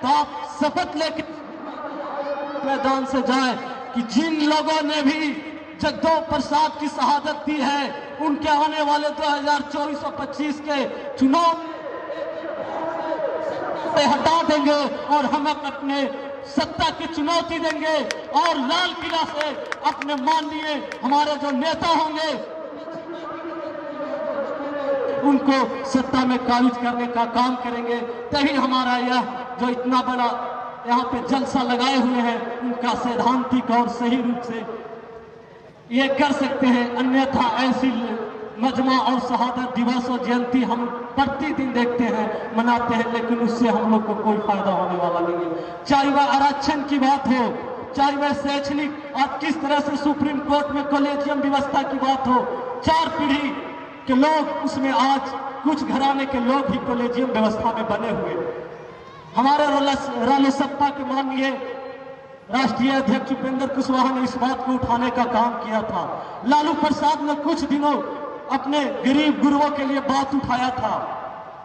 तो आप शपथ लेके मैदान से जाए कि जिन लोगों ने भी जगदेव प्रसाद की शहादत दी है उनके आने वाले 2024 और 25 के चुनाव से हटा देंगे और हम अपने सत्ता की चुनौती देंगे और लाल किला से अपने माननीय हमारे जो नेता होंगे उनको सत्ता में काबिज करने का काम करेंगे। तभी हमारा यह जो इतना बड़ा यहाँ पे जलसा लगाए हुए हैं उनका सैद्धांतिक और सही रूप से ये कर सकते हैं। अन्यथा ऐसी मजमा और शहादत दिवस और जयंती हम प्रतिदिन देखते हैं मनाते हैं, लेकिन उससे हम लोग को कोई फायदा होने वाला नहीं है। चाहे वह आरक्षण की बात हो, चाहे वह शैक्षणिक और किस तरह से सुप्रीम कोर्ट में कॉलेजियम व्यवस्था की बात हो, 4 पीढ़ी के लोग उसमें आज कुछ घराने के लोग ही कॉलेजियम व्यवस्था में बने हुए। हमारे रालोसपा के माननीय राष्ट्रीय अध्यक्ष उपेंद्र कुशवाहा ने इस बात को उठाने का काम किया था। लालू प्रसाद ने कुछ दिनों अपने गरीब गुरुओं के लिए बात उठाया था।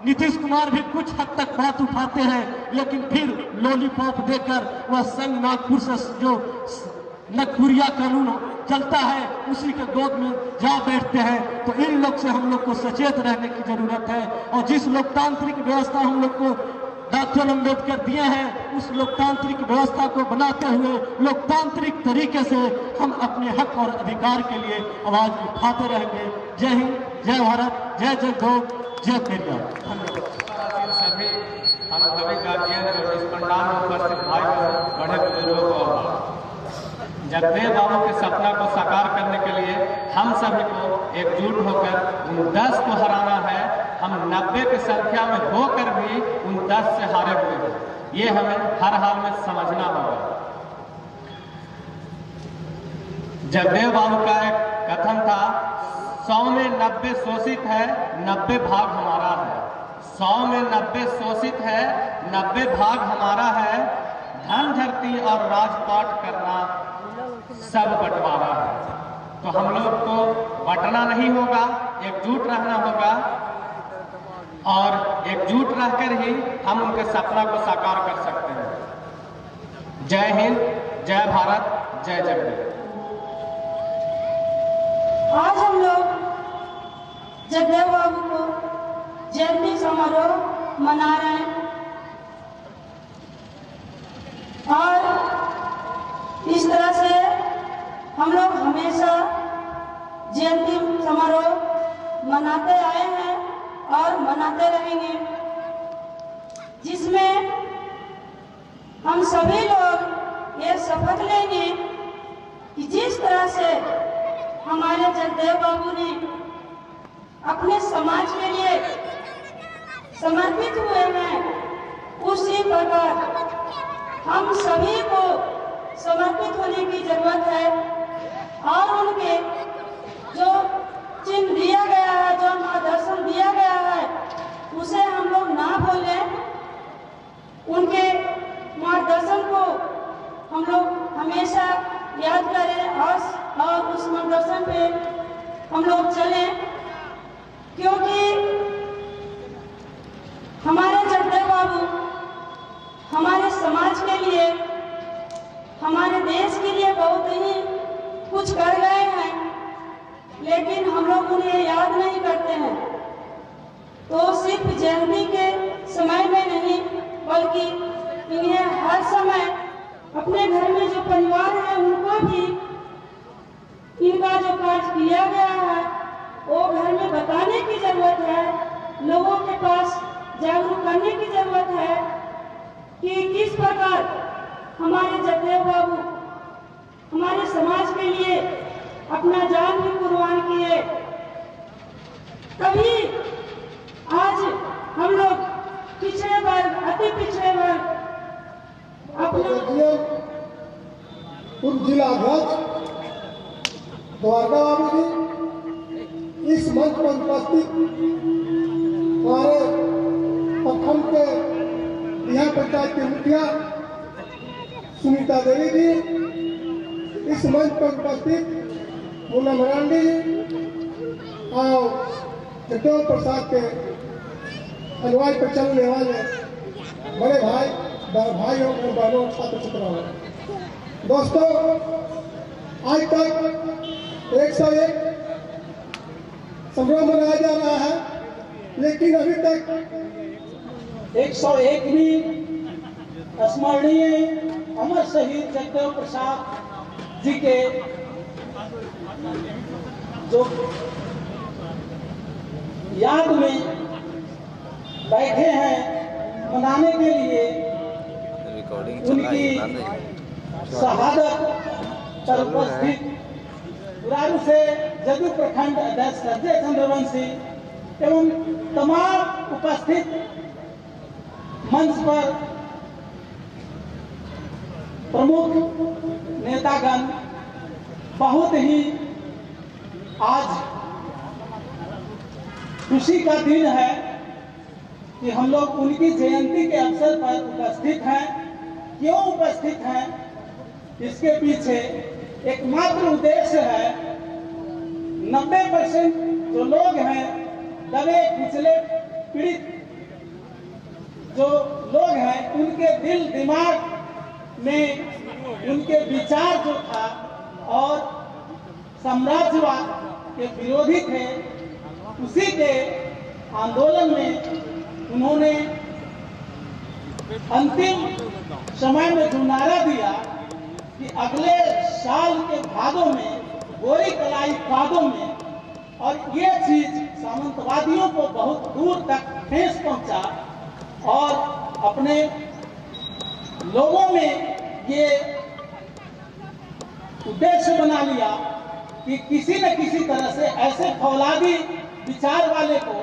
नीतीश कुमार भी कुछ हद तक बात उठाते हैं, लेकिन फिर लॉलीपॉप देकर वह संघ नागपुर से जो नगपुरिया कानून चलता है उसी के गोद में जा बैठते हैं। तो इन लोग से हम लोग को सचेत रहने की जरूरत है और जिस लोकतांत्रिक व्यवस्था हम लोग को डॉक्टर अम्बेडकर दिए हैं उस लोकतांत्रिक व्यवस्था को बनाते हुए लोकतांत्रिक तरीके से हम अपने हक और अधिकार के लिए आवाज उठाते रहेंगे। जय हिंद, जय भारत, जय जगदेव, जय पेरियार। सभी अनुभवी गार्जियन और इस पंडाल में उपस्थित भाई बड़े बुजुर्गों को जगदेव बाबू के सपना को साकार करने के लिए हम सभी को एकजुट होकर उन 10 को हराना है। हम 90 की संख्या में होकर भी उन 10 से हारे हुए हैं, ये हमें हर हाल में समझना होगा। जगदेव बाबू का एक कथन था, 100 में 90 शोषित है, 90 भाग हमारा है। 100 में 90 शोषित है, 90 भाग हमारा है। धन धरती और राजपाट करना सब बंटवारा है। तो हम लोग को बंटना नहीं होगा, एकजुट रहना होगा और एकजुट रहकर ही हम उनके सपना को साकार कर सकते हैं। जय हिंद, जय भारत, जय जगदेव। आज हम लोग जगदेव बाबू को जयंती समारोह मना रहे हैं और इस तरह से हम लोग हमेशा जयंती समारोह मनाते आए हैं और मनाते रहेंगे, जिसमें हम सभी लोग ये शपथ लेंगे कि जिस तरह से हमारे जगदेव बाबू ने अपने समाज के लिए समर्पित हुए हैं, उसी प्रकार हम सभी को समर्पित होने की जरूरत है और उनके जो चिन्ह दिया गया है, जो मार्गदर्शन दिया गया है, उसे हम लोग ना भूलें। उनके मार्गदर्शन को हम लोग हमेशा याद करें और उस मार्गदर्शन पे हम लोग चलें, क्योंकि हमारे जगदेव बाबू हमारे समाज के लिए, हमारे देश के लिए बहुत ही कुछ कर गए हैं, लेकिन हम लोग उन्हें याद नहीं करते हैं। तो सिर्फ जयंती के समय में नहीं, बल्कि इन्हें हर समय अपने घर में जो परिवार है उनको भी इनका जो कार्य किया गया है वो घर में बताने की जरूरत है, लोगों के पास जागरूक करने की जरूरत है कि किस प्रकार हमारे जगदेव बाबू हमारे समाज के लिए अपना जान भी कुर्बान किए। तभी आज हम लोग पिछड़े वर्ग, अति पिछड़े वर्ग पूर्व जिला अध्यक्ष द्वारका बाबू जी इस मंच पर उपस्थित हमारे प्रखंड के बिहार पंचायत के मुखिया सुनीता देवी जी, इस मंच पर उपस्थित मुन्ना मरांडी जी और जगदेव प्रसाद के अनुयायी पर चलने वाले बड़े भाई भाइयों और बहनों छात्र छात्राओं, दोस्तों आज तक 101 संग्राम मनाया जा रहा है, लेकिन अभी तक 101वीं स्मरणीय अमर शहीद जगदेव प्रसाद जी के जो याद में बैठे हैं मनाने के लिए उनकी शहादत पर उपस्थित उरारू से जदयू प्रखंड अध्यक्ष संजय चंद्रवंशी एवं तमाम उपस्थित मंच पर प्रमुख नेतागण, बहुत ही आज खुशी का दिन है कि हम लोग उनकी जयंती के अवसर पर उपस्थित हैं। क्यों उपस्थित हैं? इसके पीछे एकमात्र उद्देश्य है 90% जो लोग हैं, दबे कुचले पीड़ित जो लोग हैं, उनके दिल दिमाग में उनके विचार जो था और साम्राज्यवाद के विरोधी थे, उसी के आंदोलन में उन्होंने अंतिम समय में जो नारा दिया कि अगले साल के भादों में, गोरी कलाई कादों में, और ये चीज सामंतवादियों को बहुत दूर तक ठेस पहुंचा और अपने लोगों में ये उद्देश्य बना लिया कि किसी न किसी तरह से ऐसे फौलादी विचार वाले को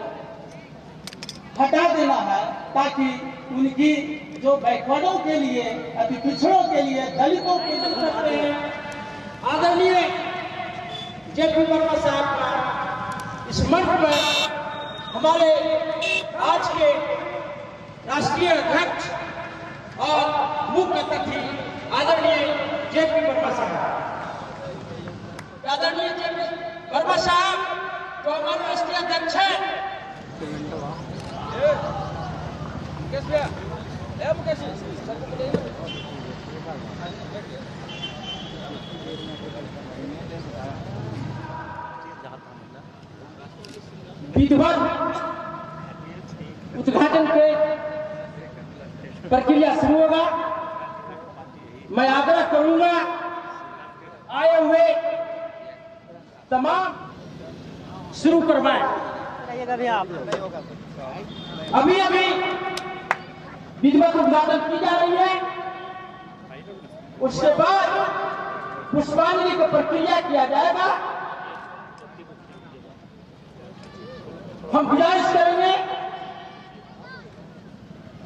हटा देना है, ताकि उनकी जो बैकवर्डों के लिए, अति पिछड़ों के लिए, दलितों के लिए सकते हैं। आदरणीय जेपी वर्मा साहब का इस मंच पर हमारे आज के राष्ट्रीय अध्यक्ष और मुख्य अतिथि आदरणीय जेपी वर्मा साहब, आदरणीय जेपी वर्मा साहब जो हमारे राष्ट्रीय अध्यक्ष हैं, विधिवत उद्घाटन के प्रक्रिया शुरू होगा। मैं आग्रह करूंगा आए हुए तमाम शुरू करवाएं। अभी अभी विधिवत उद्घाटन की जा रही है, उसके बाद पुष्पांजलि की प्रक्रिया किया जाएगा। हम गुजारिश करेंगे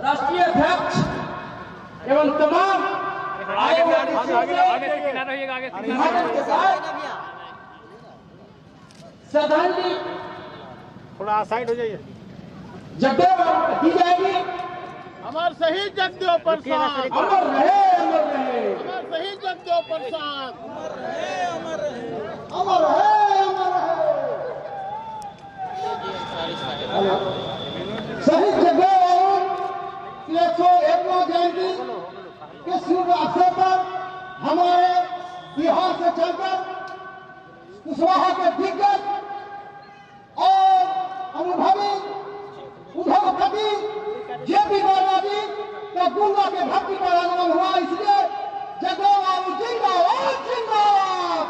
राष्ट्रीय अध्यक्ष एवं तमाम आए हुए श्रद्धांजलि थोड़ा साइड हो जाइए। जगदेव दी जाएगी। अमर शहीद जगदेव प्रसाद, अमर रहे, अमर रहे, अमर शहीद जगदेव प्रसाद, अमर रहे, अमर रहे। शहीद जगदेव की 101वां जयंती के शुभ अवसर पर हमारे बिहार से चलकर कुशवाहा के दिग्गज और अनुभवी उद्योगपति जेपी वर्मा जी का गुंगा के भक्ति पर आगमन हुआ, इसलिए जगदेव बाबू जिंदाबाद, जिंदाबाद,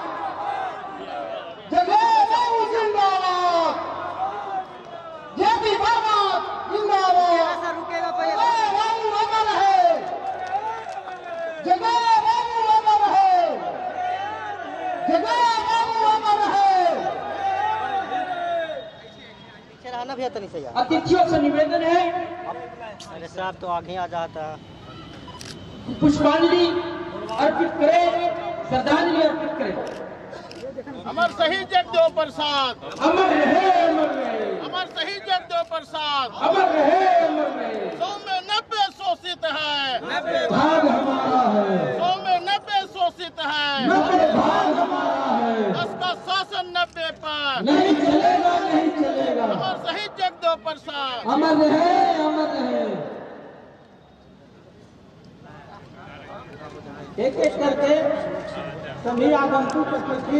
जगदेव बाबू जिंदाबाद, जेपी वर्मा जिंदाबाद, जगदेव बाबू अमर है, जगदेव बाबू अमर है, जगदेव बाबू अमर है। अतिथियों से निवेदन है, अरे साहब तो आगे आ जाता। पुष्पांजलि अर्पित करें, श्रद्धांजलि अर्पित करें। अमर शहीद जगदेव प्रसाद, अमर रहे, अमर रहे, अमर शहीद जगदेव प्रसाद। अमर रहे, अमर रहे। 100 में 90 शोषित है, भाग हमारा है, 100 में 90 शोषित है, 90 भाग हमारा है। 10 का शासन 90 पर। नहीं चलेगा, नहीं चलेगा। अमर शहीद जगदेव प्रसाद। अमर रहे, अमर रहे। एक एक करके सभी आगंतुक अतिथि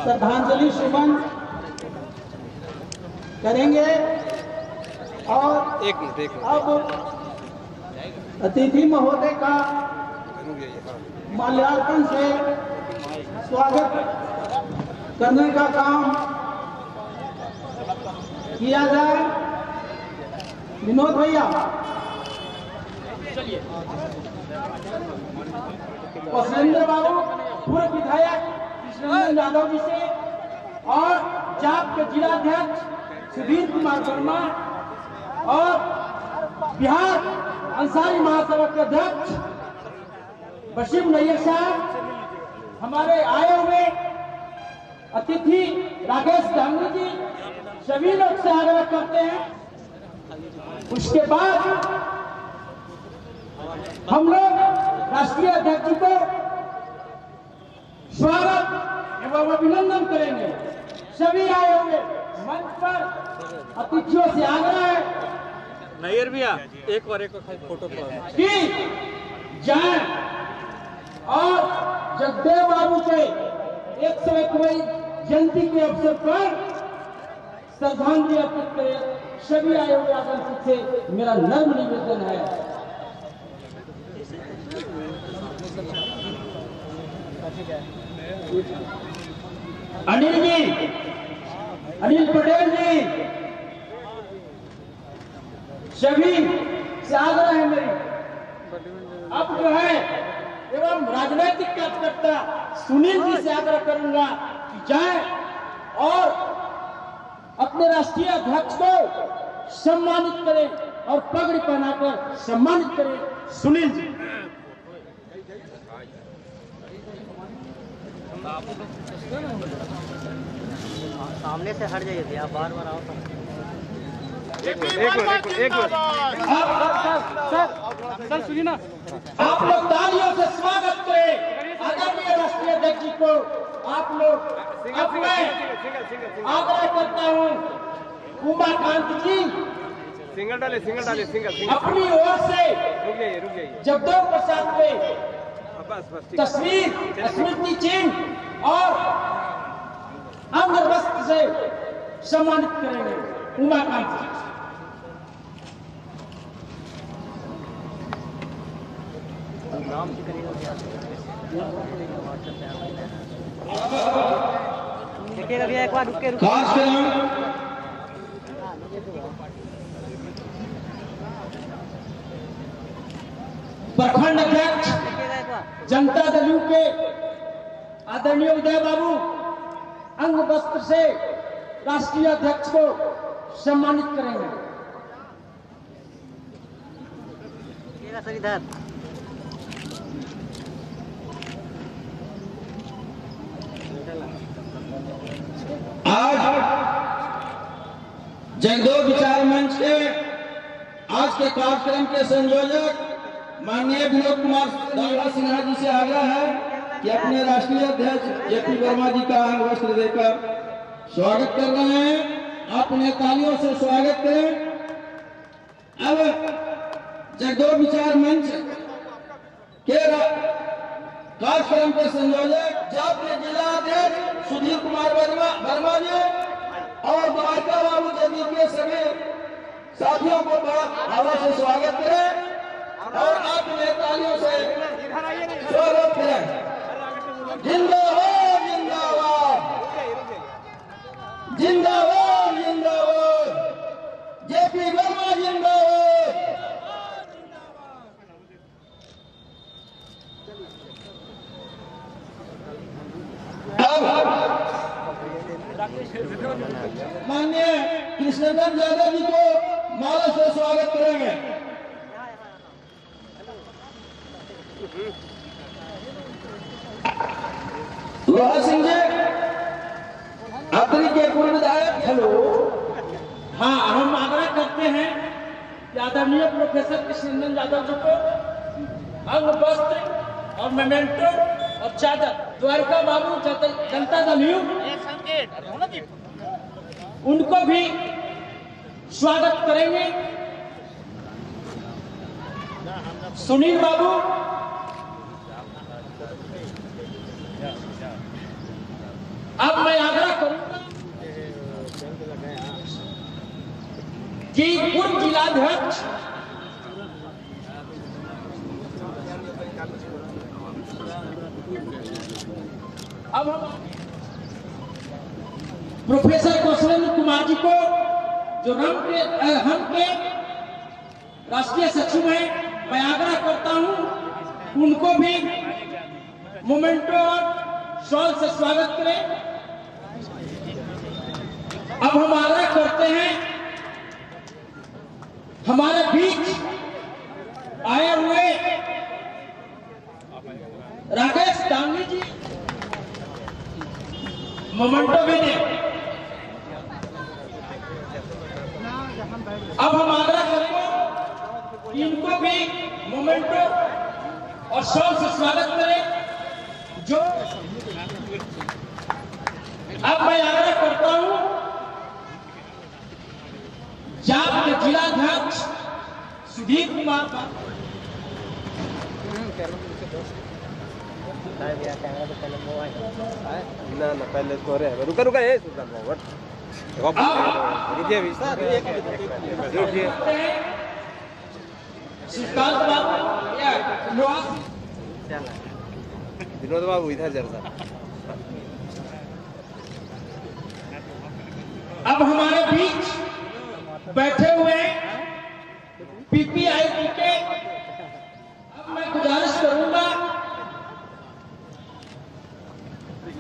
श्रद्धांजलि सुमन करेंगे और अब अतिथि महोदय का माल्यार्पण से स्वागत करने का काम किया जाए। विनोद भैया वसुंधरा बाबू पूर्व विधायक कृष्णनंदन यादव जी से और जाप के जिलाध्यक्ष सुधीर कुमार वर्मा और बिहार अंसारी महासभा के अध्यक्ष बशीम नैयर साहब, हमारे आए हुए अतिथि राकेश गांधी जी, सभी लोग से आग्रह करते हैं। उसके बाद हम लोग राष्ट्रीय अध्यक्ष को स्वागत एवं अभिनंदन करेंगे। सभी आए हुए मंच पर अतिथियों से आग्रह है नैयर भैया एक और फोटो कि जाए और जगदेव बाबू के 101वीं जयंती के अवसर पर श्रद्धांजलि अर्पित करें। सभी आए हुए आगंतुक से मेरा नम्र निवेदन है। अनिल जी, अनिल पटेल जी, सभी से आग्रह है मेरी, अब जो है एवं राजनीतिक कार्यकर्ता सुनील जी से आग्रह करूंगा कि जाए और अपने राष्ट्रीय अध्यक्ष को सम्मानित करें और पगड़ी पहनाकर सम्मानित करें। सुनील जी सामने से हट जाइए भैया, बार बार आओ। सर सुनिए ना, आप लोग तालियों से स्वागत करें आदरणीय राष्ट्रीय अध्यक्ष जी को। आप लोग अब मैं आग्रह करता हूँ उमाकांत जी सिंगल डाले अपनी ओर से रुक जाइए जगदेव प्रसाद पे तस्वीर, स्मृति चिन्ह और अंग वस्त्र से सम्मानित करेंगे। उमाकांत जी देखिएगा भैया, एक बार रुक के प्रखंड अध्यक्ष जनता दल यू के आदरणीय उदय बाबू अंग वस्त्र से राष्ट्रीय अध्यक्ष को सम्मानित करेंगे। सर इधर आज जगदेव विचार मंच के आज के कार्यक्रम के संयोजक माननीय विनोद कुमार दावड़ा सिन्हा जी से आग्रह है कि अपने राष्ट्रीय अध्यक्ष जेपी वर्मा जी का अंग वस्त्र देकर स्वागत कर रहे हैं। आप उन्हें तालियों से स्वागत करें। अब जगदेव विचार मंच के कार्यक्रम के संयोजक जाप के जिला अध्यक्ष सुधीर कुमार वर्मा जी और द्वारका बाबू जी के सभी साथियों को बड़ा भाव से स्वागत करें और आप उन्हें तालियों से स्वागत करें। जिंदाबाद जिंदाबाद जिंदाबाद जिंदाबाद, जेपी वर्मा जिंदाबाद। माननीय कृष्णनंदन यादव जी को माला से स्वागत करेंगे। लोहा सिंह जी अतरी के पूर्व विधायक। हेलो, हाँ, हम आग्रह करते हैं कि आदरणीय प्रोफेसर कृष्णनंदन यादव जी को अंग वस्त्र और मेमेंटो और चादर द्वारका बाबू जनता दल यू उनको भी स्वागत करेंगे। सुनील बाबू, अब मैं आग्रह करूंगा कि पूर्व जिलाध्यक्ष अब हम प्रोफेसर कौशलेंद्र कुमार जी को जो हम के राष्ट्रीय सचिव हैं, मैं आग्रह करता हूं उनको भी मोमेंटो और शॉल से स्वागत करें। अब हम आग्रह करते हैं हमारे बीच आए हुए राकेश दांगी जी मोमेंटो भी दें। अब हम आग्रह करेंगे कि इनको भी मोमेंटो और शॉल से स्वागत करें। जो अब मैं आग्रह करता हूं जाप के जिलाध्यक्ष सुधीर कुमार ना पहले तो रे रुका रुका ये श्रीकांत बाबू या विनोद बाबू इधर जरा। अब हमारे बीच बैठे हुए पीपीआई के अब मैं गुजारिश करूंगा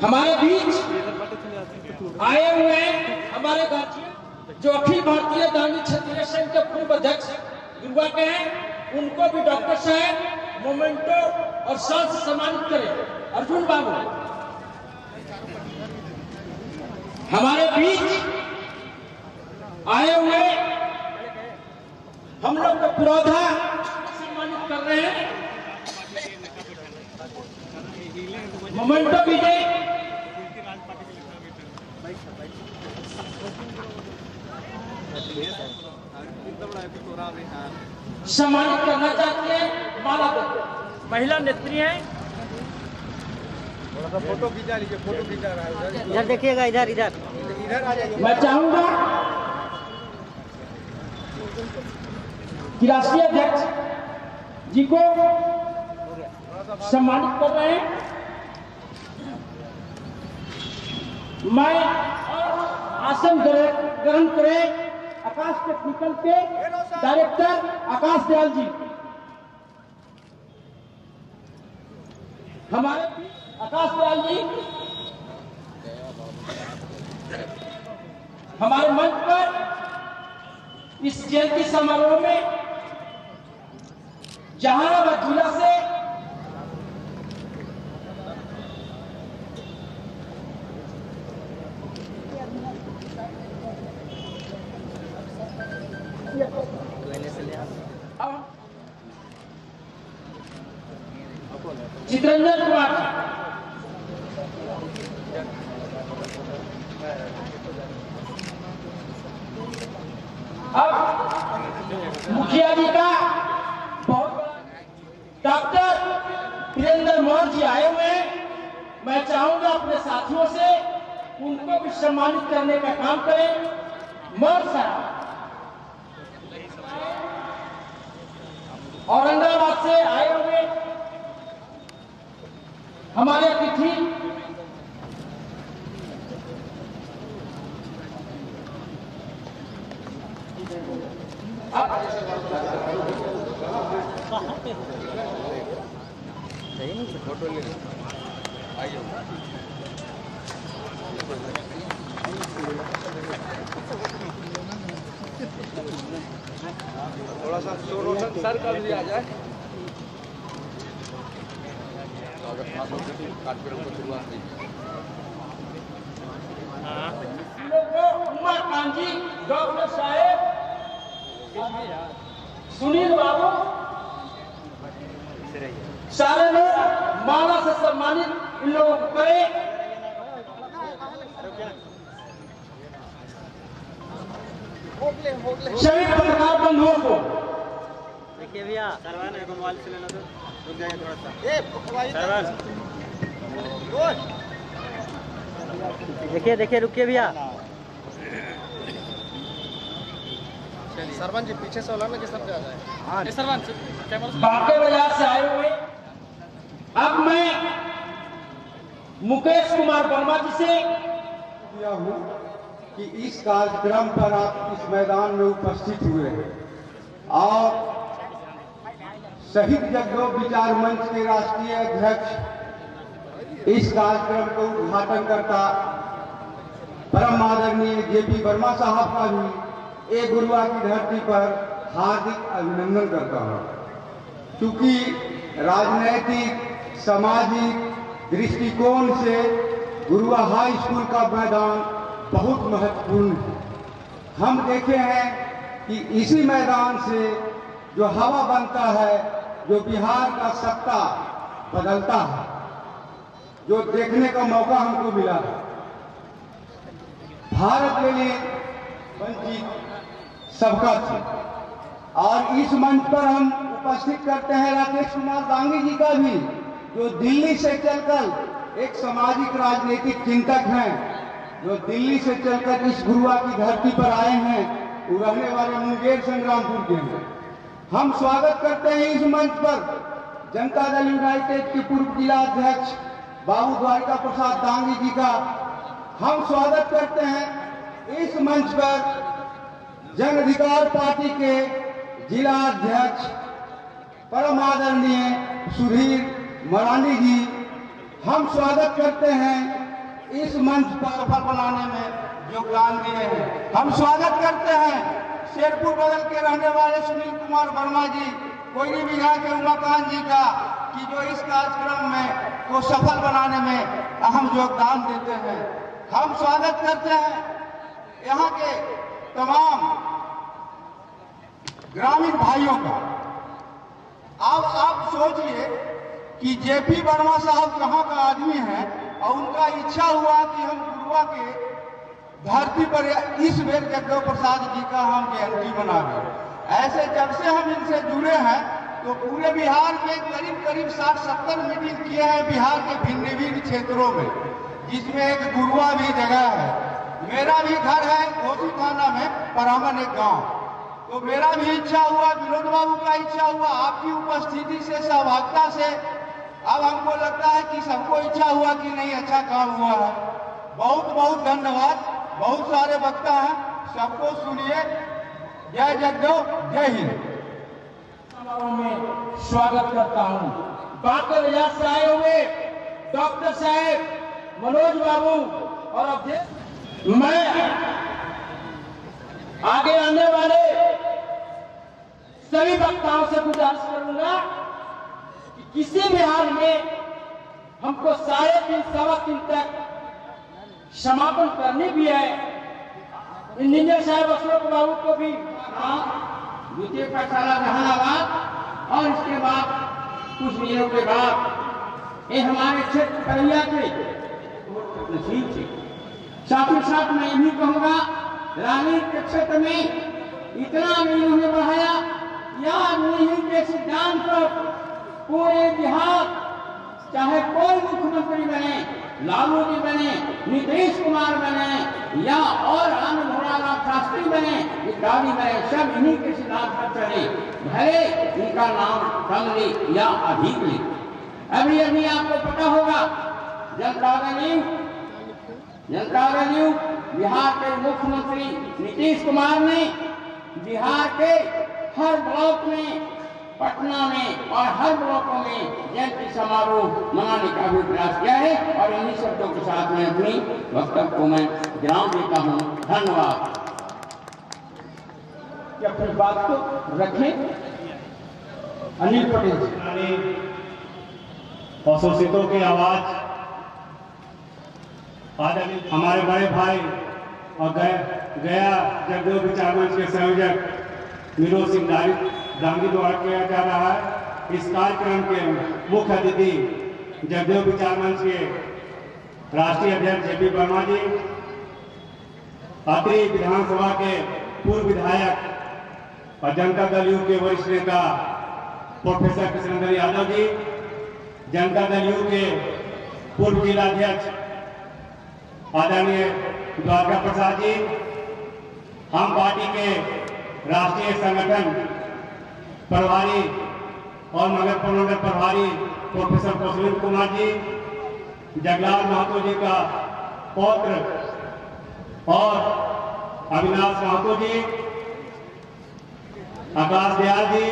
हमारे बीच आए हुए हमारे गार्जियन जो अखिल भारतीय दांडी क्षेत्रीय संघ के पूर्व अध्यक्ष दुर्गा के हैं, उनको भी डॉक्टर साहब मोमेंटो और शॉल से सम्मानित करें। अर्जुन बाबू हमारे बीच आए हुए हम लोग को पुरोधा सम्मानित कर रहे हैं। मोमेंटो भी दे सम्मानित करना चाहते हैं। माला दे महिला नेत्री हैं। फोटो खींचा लीजिए, फोटो खींचा रहा है इधर देखिएगा, इधर इधर इधर आ जाइए। मैं चाहूंगा कि राष्ट्रीय अध्यक्ष जी को सम्मानित कर रहे हैं। मैं आसन ग्रहण करें आकाश टेक्निकल के डायरेक्टर आकाश दयाल जी। हमारे आकाश दयाल जी हमारे मंच पर इस जयंती समारोह में जहानाबाद जिला से चित्रंजन कुमार अब मुखिया जी का बहुत डॉक्टर वीरेंद्र मोहन जी आए हुए हैं। मैं चाहूंगा अपने साथियों से उनको भी सम्मानित करने का काम करें। मोर साहब औरंगाबाद से आए हुए हमारे अतिथि फोटो ले आइए। थोड़ा सा रोशन सर का भी आ जाए। उमा कांजी, डॉक्टर साहेब, सुनील बाबू, सारे लोग माला से सम्मानित इन लोगों को करें। सभी पत्रकार बंधुओं को देखिए भैया सरवन एक मोबाइल से लेना तो रुक जाइए थोड़ा सा सरवन देखिए देखिए रुकिए भैया सरवन जी पीछे से होला ना कि सब जा जाए। हाँ सरवन बांके बाजार से आए हुए अब मैं मुकेश कुमार वर्मा जी से किया हूँ कि इस कार्यक्रम पर आप इस मैदान में उपस्थित हुए हैं और शहीद जगदेव विचार मंच के राष्ट्रीय अध्यक्ष इस कार्यक्रम को उद्घाटन करता परम आदरणीय जेपी वर्मा साहब का भी एक गुरुआ की धरती पर हार्दिक अभिनंदन करता हूँ, क्योंकि राजनैतिक सामाजिक दृष्टिकोण से गुरुआ हाई स्कूल का मैदान बहुत महत्वपूर्ण है। हम देखे हैं कि इसी मैदान से जो हवा बनता है, जो बिहार का सत्ता बदलता है, जो देखने का मौका हमको मिला है। भारत के लिए वंचित सबका थी और इस मंच पर हम उपस्थित करते हैं राकेश कुमार दांगी जी का भी, जो दिल्ली से चलकर एक सामाजिक राजनीतिक चिंतक हैं, जो दिल्ली से चलकर इस गुरुआ की धरती पर आए हैं। वो रहने वाले मुंगेर संग्रामपुर के हैं। हम स्वागत करते हैं इस मंच पर जनता दल यूनाइटेड के पूर्व जिला अध्यक्ष बाबू द्वारिका प्रसाद दांगी जी का। हम स्वागत करते हैं इस मंच पर जन अधिकार पार्टी के जिला अध्यक्ष परम आदरणीय सुधीर मरानी जी। हम स्वागत करते हैं इस मंच पर सफल बनाने में योगदान दिए हैं। हम स्वागत करते हैं शेरपुर बदल के रहने वाले सुनील कुमार वर्मा जी, कोयली बिहार के उमाकांत जी का, कि जो इस कार्यक्रम में को सफल बनाने में अहम योगदान देते हैं। हम स्वागत करते हैं यहाँ के तमाम ग्रामीण भाइयों का। अब आप सोचिए कि जेपी वर्मा साहब कहाँ का आदमी है और उनका इच्छा हुआ कि हम गुरुआ के धरती पर इस बेर जगदेव प्रसाद जी का हम जयंती मनाएं। ऐसे जब से हम इनसे जुड़े हैं तो पूरे बिहार में करीब करीब 60-70 मीटिंग किए हैं बिहार के भिन्न भिन्न क्षेत्रों में, जिसमें एक गुरुआ भी जगह है। मेरा भी घर है घोसी थाना में परामन एक गांव। तो मेरा भी इच्छा हुआ, विनोद बाबू का इच्छा हुआ, आपकी उपस्थिति से सहभागिता से अब हमको लगता है कि सबको इच्छा हुआ कि नहीं अच्छा काम हुआ है। बहुत बहुत धन्यवाद। बहुत सारे वक्ता हैं, सबको सुनिए। जय जगदेव, जय हिंद। समारोह में स्वागत करता हूं बांके बाजार से आए हुए डॉक्टर साहब मनोज बाबू और अध्यक्ष। मैं आगे आने वाले सभी वक्ताओं से गुजारिश करूंगा कि किसी भी हाल में हमको 3:30-3 तक समापन करनी भी है। इंजीनियर साहब अशोक बाबू को भी द्वितीय पाठशाला जहानाबाद और इसके बाद कुछ दिनों के बाद ये हमारे क्षेत्र करिया के नसीब थे। साथ ही साथ मैं ये भी कहूँगा राजनीति के क्षेत्र में इतना उन्होंने बढ़ाया, यहाँ नीति के सिद्धांत पर पूरे बिहार चाहे कोई मुख्यमंत्री बने, लालू जी बने, नीतीश कुमार बने या और अन्य भोलानाथ शास्त्री बने, इत्यादि बने, सब इन्हीं के सिद्धांत पर चले, भले इनका नाम कम ले या अधिक ले। अभी अभी आपको पता होगा जनता दल बिहार के मुख्यमंत्री नीतीश कुमार ने बिहार के हर ब्लॉक में, पटना में और हर ब्लॉकों में जयंती समारोह मनाने का भी प्रयास किया है। और इन्हीं शब्दों के साथ में अपनी वक्तव्य को मैं विराम देता हूँ। धन्यवाद। कि अपनी बात को रखें। अनिल पटेल जी। अशोषितों की आवाज आज हमारे बड़े भाई और गया जगदेव विचार मंच के संयोजक विनोद सिंह दांगी द्वारा किया जा रहा है। इस कार्यक्रम के मुख्य अतिथि जगदेव विचार मंच के राष्ट्रीय अध्यक्ष जेपी वर्मा जी, अत्रि विधानसभा के पूर्व विधायक और जनता दल यू के वरिष्ठ नेता प्रोफेसर कृष्णेंद्र यादव जी, जनता दल यू के पूर्व जिलाध्यक्ष आदरणीय द्वारका प्रसाद जी, हम पार्टी के राष्ट्रीय संगठन प्रभारी और नगर प्रमंडल प्रभारी प्रोफेसर कौशल कुमार जी, जगलाल महतो जी का पौत्र और अविनाश महतो जी, आकाश दयाल जी,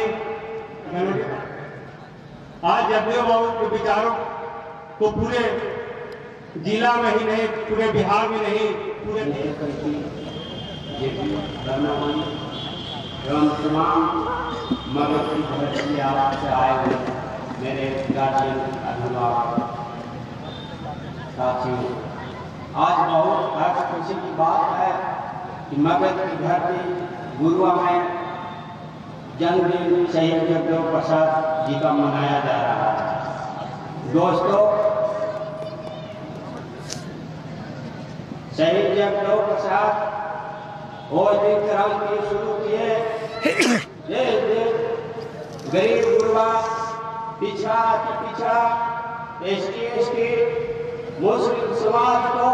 आज जगदेव बाबू के विचारों को पूरे जिला में ही नहीं, पूरे बिहार में नहीं, पूरे एवं तमाम मगध की धरती से आए हुए मेरे गार्जियन अभिभावक साथियों, आज बहुत हर्ष खुशी की बात है कि मगध की धरती गुरुआ में जन्मदिन शहीद जगदेव प्रसाद जी का मनाया जा रहा है। दोस्तों, शहीद जगदेव प्रसाद और दिन क्रांति शुरू किए, देश देश गरीब गुरबा, पिछड़ा के पिछड़ा, एसटी एसटी मुस्लिम समाज को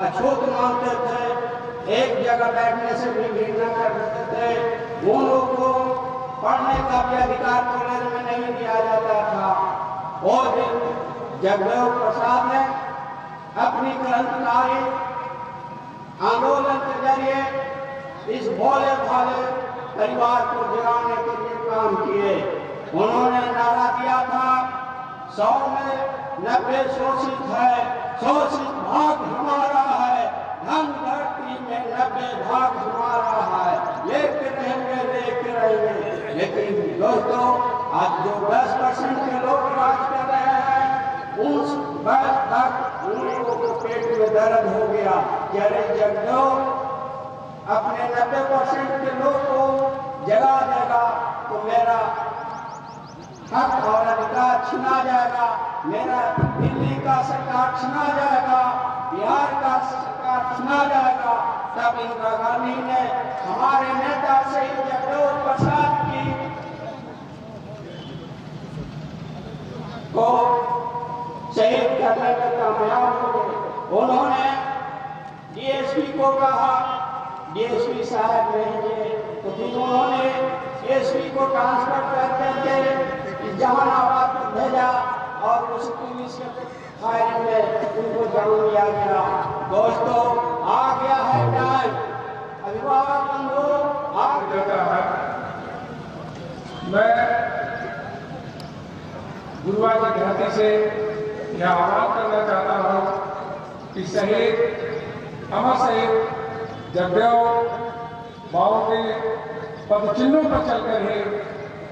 अछूत मानते थे, एक जगह बैठने से भी घृणा करते थे, उन लोगों को पढ़ने का भी अधिकार कॉलेज में नहीं दिया जाता था। और जगदेव प्रसाद ने अपनी क्रांतिकारी आंदोलन के जरिए इस भोले भाले परिवार को जगाने के लिए काम किए। उन्होंने नारा दिया था, 100 में 90 शोषित है, शोषित भाग हमारा है, धन धरती में 90 भाग हमारा है, लेते रहेंगे। लेकिन दोस्तों, आज जो 10% के लोग राज कर रहे हैं, उस बात तक उन लोगों को पेट में दर्द हो गया कि अरे जगदेव अपने 90% के लोग को जगा देगा तो मेरा हक और अधिकार छिना जाएगा, मेरा दिल्ली का सरकार छिना जाएगा, बिहार का सरकार छिना जाएगा। तब इंदिरा गांधी ने हमारे नेता शहीद जगदेव प्रसाद की को शहीद करने में कामयाब हो गए। उन्होंने डीएसपी को कहा, डीएसपी साहब रहेंगे, तो फिर उन्होंने एसपी को ट्रांसफर करके जहानाबाद को भेजा और उस पुलिस के फायरिंग में उनको जान लिया गया। दोस्तों, आ गया है टाइम, अभिभावक बंधु आ जाता है। मैं गुरुआ की धरती से यह आह्वान करना चाहता हूँ कि शहीद अमर शहीद जगदेव बाबू के पद चिन्हों पर चलकर ही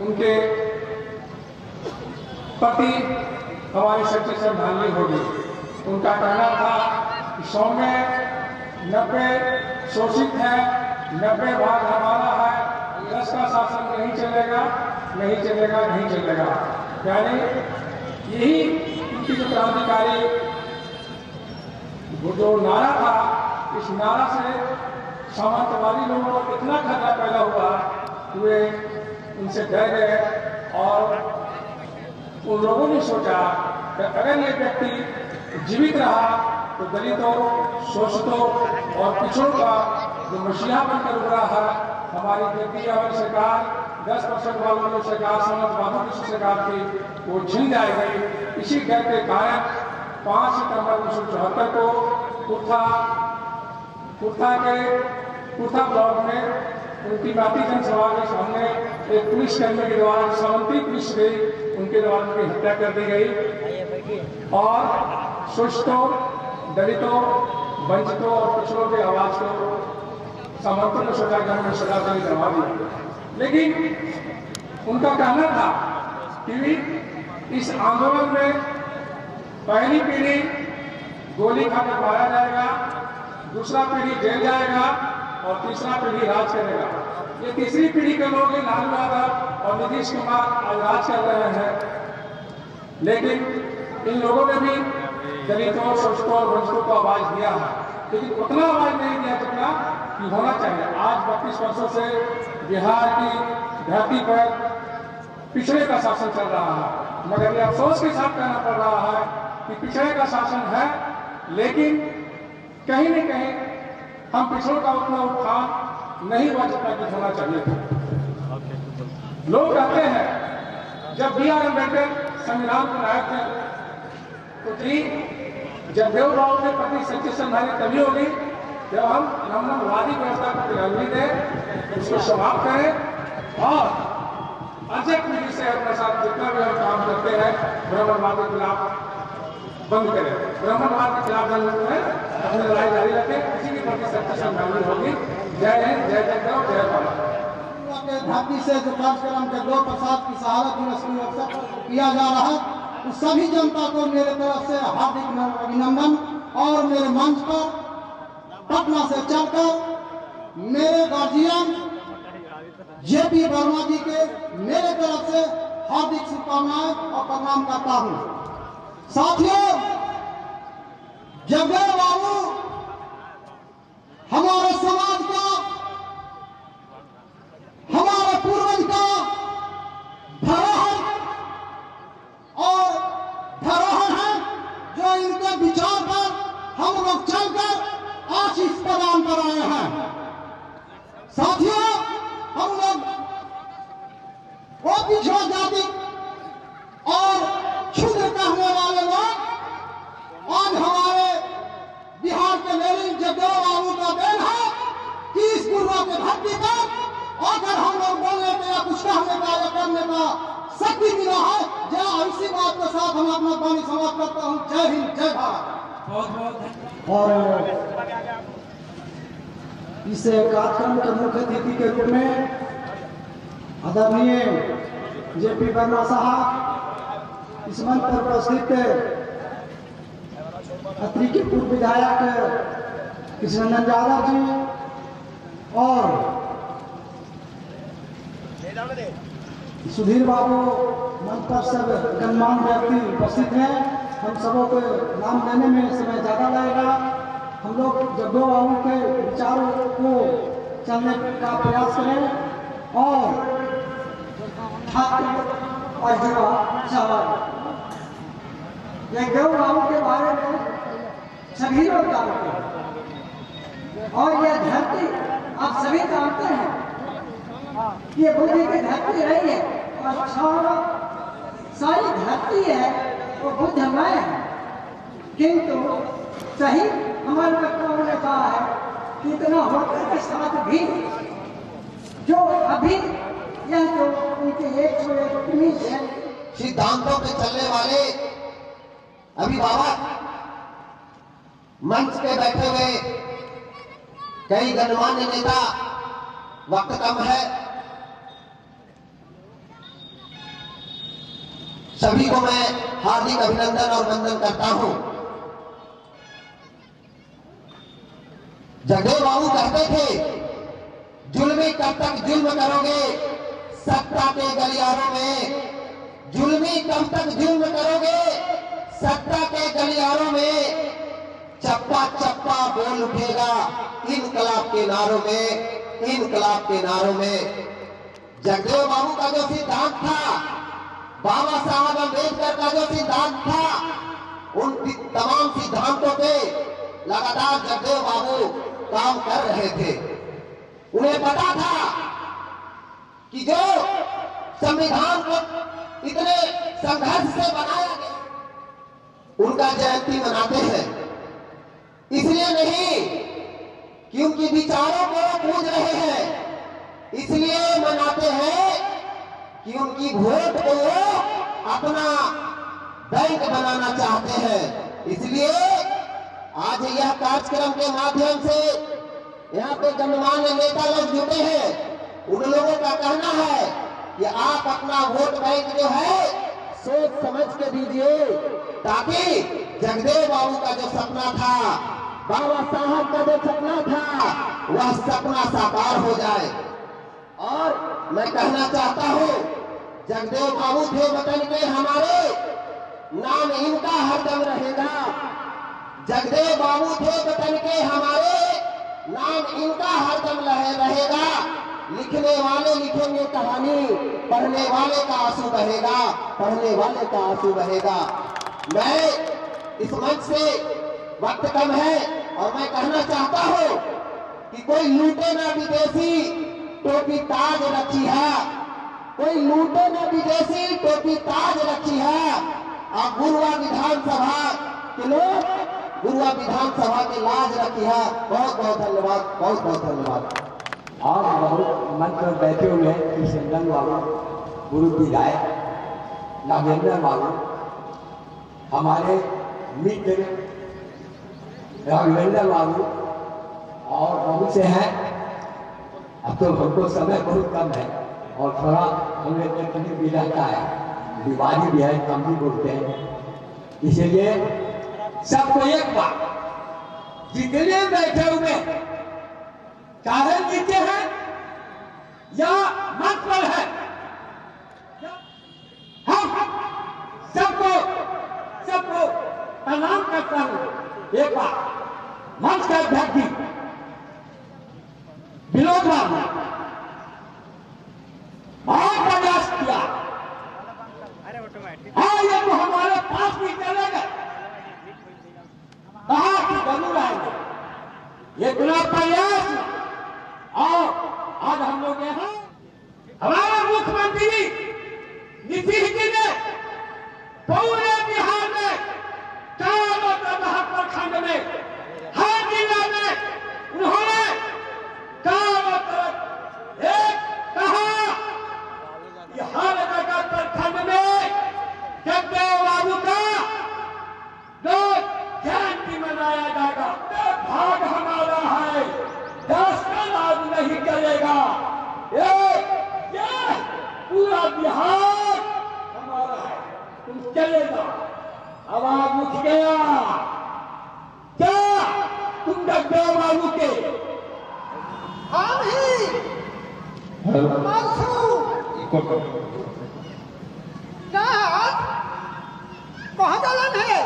उनके प्रति हमारी सच्ची श्रद्धांजलि होगी। उनका कहना था कि 100 में 90 शोषित है, 90 भाग हमारा है, कांग्रेस का शासन नहीं चलेगा, नहीं चलेगा, नहीं चलेगा। यानी यही उनकी जो क्रांतिकारी वो जो नारा था, इस नारा से सामंतवादी लोगों को इतना खतरा पैदा हुआ कि वे उनसे डर गए और उन लोगों ने सोचा कि अगर ये व्यक्ति जीवित रहा तो दलितों, शोषितों और पिछड़ों का जो मसीहा बनकर उभरा है, हमारी केंद्रीय वाली सरकार 10% वालों की सरकार, समाजवादियों की सरकार थी, वो छिन जाएगी। इसी डर के कारण 5 सितंबर 1974 को कुर्था ब्लॉक में उनकी माती जनसभा के सामने एक पुलिसकर्मी के द्वारा, सावंती पुलिस गई, उनके द्वारा उनकी हत्या कर दी गई और शोषितों, दलितों, वंचितों और पिछड़ों के आवाज को सामंतों ने सोचा कि हमने सजा करवा दी। लेकिन उनका कहना था कि इस आंदोलन में पहली पीढ़ी गोली खाकर मारा जाएगा, दूसरा पीढ़ी जेल जाएगा और तीसरा पीढ़ी राज करेगा। ये तीसरी पीढ़ी के लोग लालू यादव और नीतीश कुमार आज राज कर रहे हैं। लेकिन इन लोगों ने भी दलितों, शोषितों और वंचितों को आवाज दिया है, लेकिन उतना आवाज नहीं दिया जितना कि होना चाहिए। आज 32 वर्षों से बिहार की धरती पर पिछड़े का शासन चल रहा है। मगर ये अफसोस के साथ कहना पड़ रहा है कि पिछड़े का शासन है, लेकिन कहीं न कहीं हम पिछड़ों का उतना उत्थान नहीं हुआ जितना कि होना चाहिए था। लोग कहते हैं जब B.R. अम्बेडकर संविधान बनाए थे तो जी जगदेव बाबू के प्रति सच्ची श्रद्धांजलि तभी होगी जब हम ब्राह्मणवादी व्यवस्था को तिलांजलि दें, उसको समाप्त करें और अजय पीढ़ी से अपने साथ जितना भी हम काम करते हैं ब्राह्मणवाद के खिलाफ बंद करें, ब्राह्मणवाद के खिलाफ जंग में अपनी लड़ाई जारी रखें। किसी के प्रति सच्ची श्रद्धांजलि होगी। जय हिंद, जय जगदेव, जय भारत। धरती से जो कार्यक्रम जगदेव प्रसाद की शहादत दिवस के अवसर पर किया जा रहा है, तो सभी जनता को मेरे तरफ से हार्दिक अभिनंदन। और मेरे मंच पर पटना से चलकर मेरे गार्जियन JP वर्मा जी के मेरे तरफ से हार्दिक शुभकामनाएं और प्रणाम करता हूं। साथियों, जगदेव बाबू हमारे समाज का, हमारे पूर्वज का धरोहर और धरोहर है, जो इनके विचार पर हम लोग चलकर आशीष प्रदान कर रहे हैं। साथियों, हम लोग वो पिछड़ा जाति और क्षुद्र कहने वाले लोग आज हमारे बिहार के लेनिन जगदेव बाबू का देन है कि इस गुरुआ के धरती पर अगर हम लोग बोलने का या कुछ कहने का या करने का शक्ति मिला है, जरा इसी बात के साथ हम अपना वाणी समाप्त करता हूँ। जय हिंद, जय भारत। और इस कार्यक्रम के मुख्य अतिथि के रूप में आदरणीय JP वर्मा साहब, इस मंच पर उपस्थित अत्रि के पूर्व विधायक कृष्णनंदन यादव जी और सुधीर बाबू, मंच पर सब गणमान्य व्यक्ति उपस्थित हैं। हम सबों को नाम लेने में समय ज़्यादा लगेगा। हम लोग जगदेव बाबू के विचारों को चलने का प्रयास करें और छात्र और युवा जगदेव बाबू के बारे में सभी लोग जानते हैं और यह धरती आप सभी जानते हैं, ये बुद्धि की धरती रही है और सारी धरती है वो बुद्धमय है। किंतु सही हमारे वक्ताओं ने कहा है कि इतना होने के साथ भी जो अभी यह जो उनके 119 है सिद्धांतों पे चलने वाले अभिभावक मंच पे बैठे हुए कई गणमान्य नेता, वक्त कम है, सभी को मैं हार्दिक अभिनंदन और वंदन करता हूं। जगदेव बाबू कहते थे, जुल्मी कब तक जुल्म करोगे सत्ता के गलियारों में, जुल्मी कब तक जुल्म करोगे सत्ता के गलियारों में, चप्पा चप्पा बोल उठेगा इनकलाब के नारों में, इनकलाब के नारों में। जगदेव बाबू का जो सिद्धांत था, बाबा साहब अम्बेडकर का जो सिद्धांत था, उन तमाम सिद्धांतों पे लगातार जगदेव बाबू काम कर रहे थे। उन्हें पता था कि जो संविधान को इतने संघर्ष से बनाया गया, उनका जयंती मनाते हैं इसलिए नहीं कि उनके विचारों को पूज रहे हैं, इसलिए मनाते हैं कि उनकी वोट को अपना बैंक बनाना चाहते हैं। इसलिए आज यह कार्यक्रम के माध्यम से यहाँ पे गणमान्य नेता लोग जुटे हैं। उन लोगों का कहना है कि आप अपना वोट बैंक जो है सोच समझ के दीजिए, ताकि जगदेव बाबू का जो सपना था, बाबा साहब का जो सपना था, वह सपना साकार हो जाए। और मैं कहना चाहता हूँ, जगदेव बाबू थे वतन के हमारे, नाम इनका हरदम रहेगा। जगदेव बाबू थे वतन के हमारे, नाम इनका हरदम रहेगा। लिखने वाले लिखेंगे कहानी, पढ़ने वाले का आंसू बहेगा, पढ़ने वाले का आंसू बहेगा। मैं इस मंच से, वक्त कम है और मैं कहना चाहता हूं कि कोई लूटे ना विदेशी टोपी ताज रखी है, कोई लूटे ना विदेशी टोपी ताज रखी है। आप गुरुआ विधानसभा के लोग, गुरुआ विधानसभा की लाज रखी है। बहुत बहुत धन्यवाद, बहुत बहुत धन्यवाद। और बहुत मंच पर बैठे हुए किशन बाबू, गुरु विधायक नागेंद्र बाबू, हमारे मित्र राघवेंद्र बाबू और बहुत से हैं। अब तो हमको समय बहुत कम है और थोड़ा हमें तकलीफ भी रहता है, बीमारी भी है, कम भी बोलते हैं। इसलिए सबको एक बार, जितने बैठे हुए चाहे नीचे हैं या मंच पर है, हम सबको प्रणाम करता हूं। एक बार मंच का अध्यक्ष जी विनोद बाबू बहुत प्रयास किया, हाँ ये तो हमारे पास भी चले गए, कहा कि जरूर आएंगे, ये बिना प्रयास। और आज हम लोग यहाँ, हमारे मुख्यमंत्री नीतीश जी ने पूरे बिहार में चारों प्रखंड में, हर जिला में उन्होंने चारों तरफ एक कहा कि हर जगह प्रखंड में जगदेव बाबू का जो जयंती मनाया जाएगा। भाग हमारा है, देश का लाभ नहीं करेगा, ये पूरा बिहार हमारा है, तुम चले जाओ। आवाज उठ गया क्या तुम जगदेव बाबू के? हम ही कहाँ जालन है?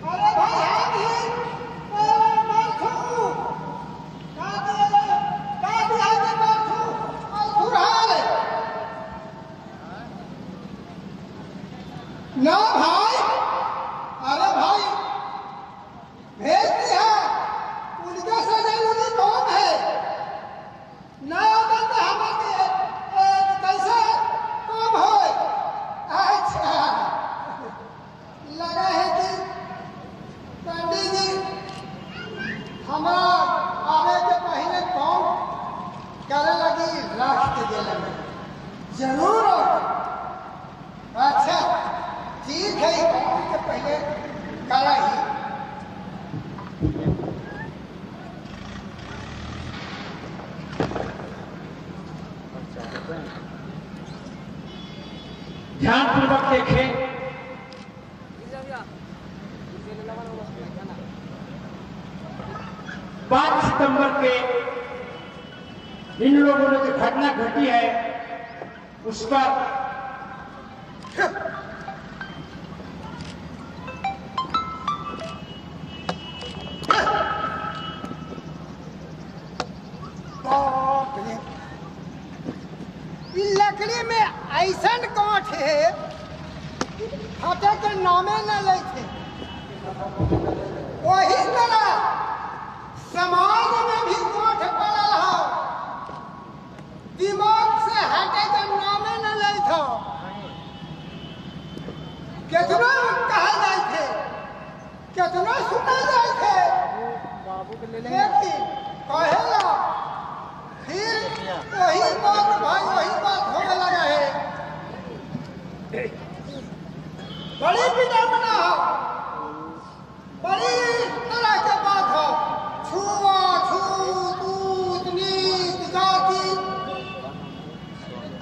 अरे भाई हम ही ना भाई, अरे भाई भेज दिया, उनका सजा कौन है ना हमारे कैसे कौन है? अच्छा लगा है कि पंडित जी हमारा आने के पहले कौन करे लगी, रख के लगे जरूर। अच्छा ठीक है, के पहले करा ही। ध्यानपूर्वक देखें, 5 सितंबर के इन लोगों ने जो घटना घटी है उस पर लकड़ी में ऐसा कांट है, फटे के नामे न लेते। वही तरह समाज में भी कांट पड़ल हो, दिमाग से हटे के नामे न लेते। कितना कहा जाए थे, कितना सुना जाए थे, लेकिन कहेला फिर वही बात भाई, वही बात होने लगा है। बड़ी विडम्बना हो, बड़ी तरह के बात हो, छूत नीच जाति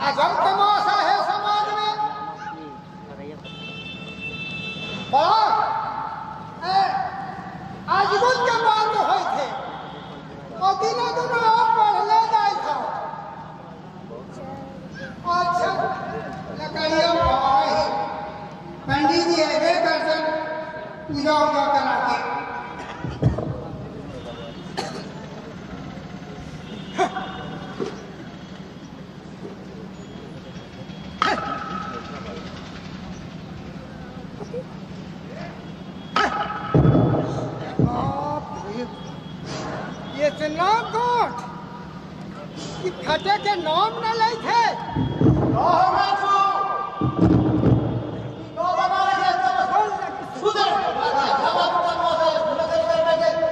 अजब तमाशा है समाज में। बड़ा अजगुत के बात हुए थे और दिनों पढ़ ले जाए था। अच्छा लकड़ियों पंडित जी है इतना कोट कि फटे के नाम न ले थे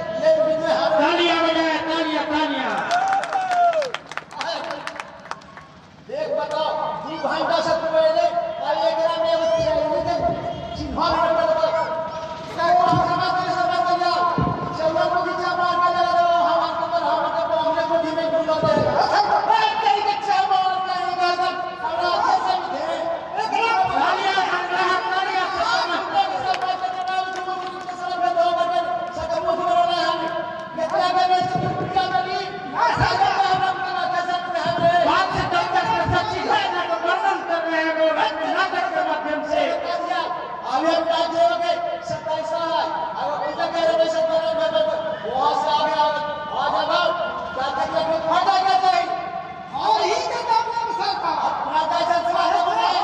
तालियां बजाए, तालियां तालियां। देख बताओ 2 घंटा से पहले और एक ग्राम में होती है लेकिन चिन्हा भी नहीं पड़ता सही बात समझ लिया चलना को भी मार के लगा दो हमको पर हमने को भी में डूबा देगा तेरी के चावल करेगा सब हमरा अच्छे से दे तालियां तालियां सब बात करना जो सब में दो करके सकल मुझ में रहना है ये क्या करने से पूरा गली सारा हम कैसे हमरे बात से सच्ची है ना तो वर्णन कर रहे हैं वो नाटक के माध्यम से अभी हम राज्य हो गए 27 साल अब पूजा कह रहे हैं वहां से आगे आ जाओ जाते जाते फायदा क्या चाहिए और ही के काम में सरकार अपना कैसे स्वास्थ्य बनाए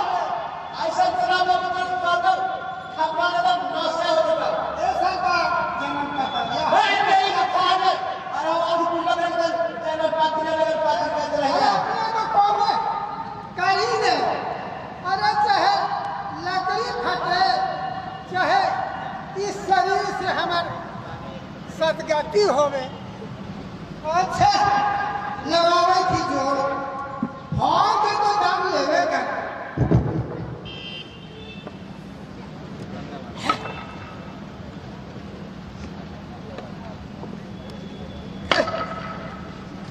ऐसा चुनाव में कर खपरा ने नष्ट हो जाएगा ये सरकार जन्म का दिया है नहीं का पान अरे आज पूजा में चैनल पाती ने लगे पाती कर रहे करी दे अरे चाहे लकड़ी फटे चाहे इस शरीर से हमार सदगति होवे